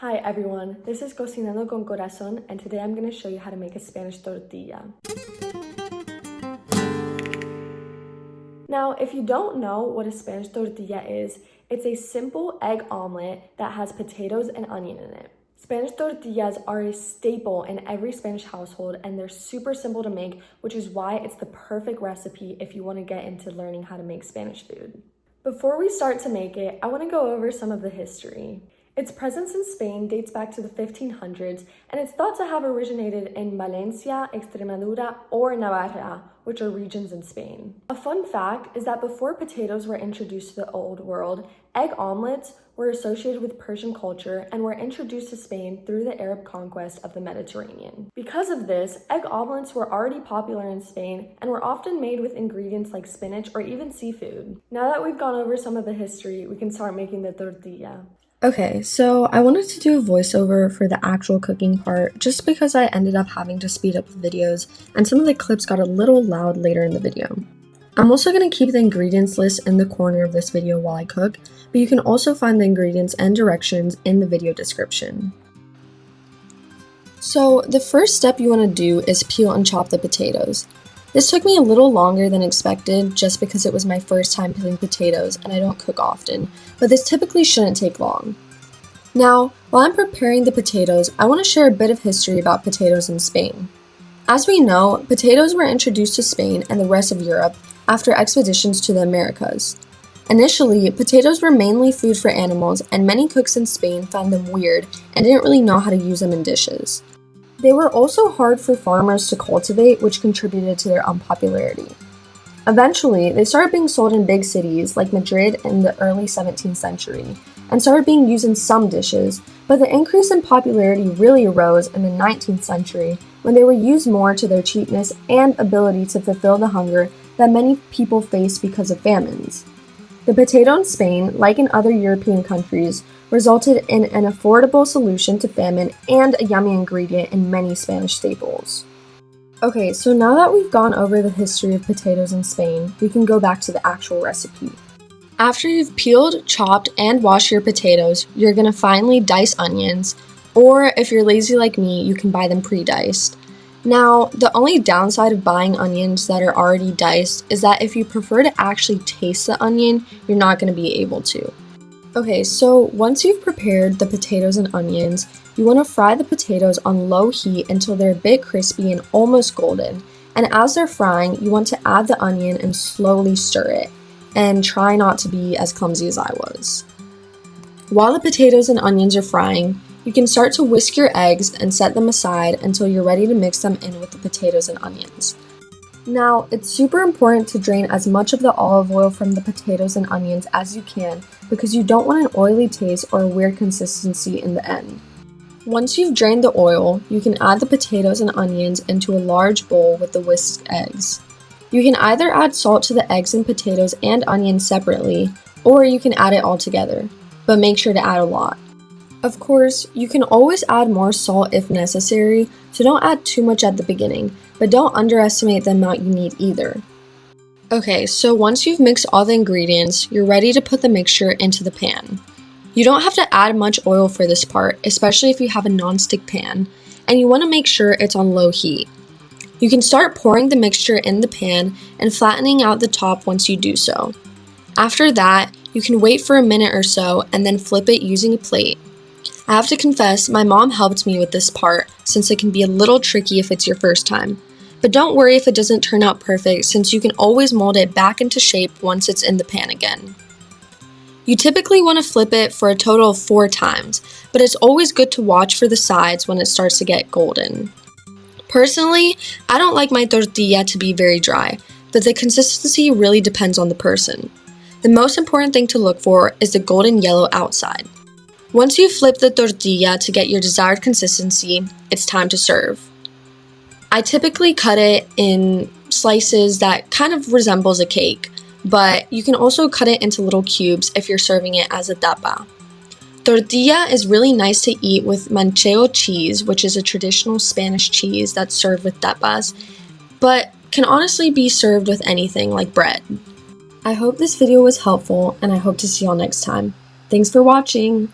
Hi everyone, this is Cocinando con Corazón, and today I'm going to show you how to make a Spanish tortilla. Now, if you don't know what a Spanish tortilla is, it's a simple egg omelet that has potatoes and onion in it. Spanish tortillas are a staple in every Spanish household, and they're super simple to make, which is why it's the perfect recipe if you want to get into learning how to make Spanish food. Before we start to make it, I want to go over some of the history. Its presence in Spain dates back to the 1500s, and it's thought to have originated in Valencia, Extremadura, or Navarra, which are regions in Spain. A fun fact is that before potatoes were introduced to the Old World, egg omelets were associated with Persian culture and were introduced to Spain through the Arab conquest of the Mediterranean. Because of this, egg omelets were already popular in Spain and were often made with ingredients like spinach or even seafood. Now that we've gone over some of the history, we can start making the tortilla. Okay, so I wanted to do a voiceover for the actual cooking part just because I ended up having to speed up the videos and some of the clips got a little loud later in the video. I'm also going to keep the ingredients list in the corner of this video while I cook, but you can also find the ingredients and directions in the video description. So the first step you want to do is peel and chop the potatoes. This took me a little longer than expected just because it was my first time peeling potatoes and I don't cook often, but this typically shouldn't take long. Now, while I'm preparing the potatoes, I want to share a bit of history about potatoes in Spain. As we know, potatoes were introduced to Spain and the rest of Europe after expeditions to the Americas. Initially, potatoes were mainly food for animals, and many cooks in Spain found them weird and didn't really know how to use them in dishes. They were also hard for farmers to cultivate, which contributed to their unpopularity. Eventually, they started being sold in big cities like Madrid in the early 17th century, and started being used in some dishes, but the increase in popularity really arose in the 19th century when they were used more to their cheapness and ability to fulfill the hunger that many people faced because of famines. The potato in Spain, like in other European countries, resulted in an affordable solution to famine and a yummy ingredient in many Spanish staples. Okay, so now that we've gone over the history of potatoes in Spain, we can go back to the actual recipe. After you've peeled, chopped, and washed your potatoes, you're going to finely dice onions, or if you're lazy like me, you can buy them pre-diced. Now, the only downside of buying onions that are already diced is that if you prefer to actually taste the onion, you're not going to be able to. Okay, so once you've prepared the potatoes and onions, you want to fry the potatoes on low heat until they're a bit crispy and almost golden. And as they're frying, you want to add the onion and slowly stir it. And try not to be as clumsy as I was. While the potatoes and onions are frying, you can start to whisk your eggs and set them aside until you're ready to mix them in with the potatoes and onions. Now, it's super important to drain as much of the olive oil from the potatoes and onions as you can because you don't want an oily taste or a weird consistency in the end. Once you've drained the oil, you can add the potatoes and onions into a large bowl with the whisked eggs. You can either add salt to the eggs and potatoes and onions separately, or you can add it all together, but make sure to add a lot. Of course, you can always add more salt if necessary, so don't add too much at the beginning, but don't underestimate the amount you need either. Okay, so once you've mixed all the ingredients, you're ready to put the mixture into the pan. You don't have to add much oil for this part, especially if you have a non-stick pan, and you want to make sure it's on low heat. You can start pouring the mixture in the pan and flattening out the top once you do so. After that, you can wait for a minute or so and then flip it using a plate. I have to confess, my mom helped me with this part since it can be a little tricky if it's your first time. But don't worry if it doesn't turn out perfect since you can always mold it back into shape once it's in the pan again. You typically want to flip it for a total of 4 times, but it's always good to watch for the sides when it starts to get golden. Personally, I don't like my tortilla to be very dry, but the consistency really depends on the person. The most important thing to look for is the golden yellow outside. Once you flip the tortilla to get your desired consistency, it's time to serve. I typically cut it in slices that kind of resembles a cake, but you can also cut it into little cubes if you're serving it as a tapa. Tortilla is really nice to eat with manchego cheese, which is a traditional Spanish cheese that's served with tapas, but can honestly be served with anything like bread. I hope this video was helpful, and I hope to see y'all next time. Thanks for watching!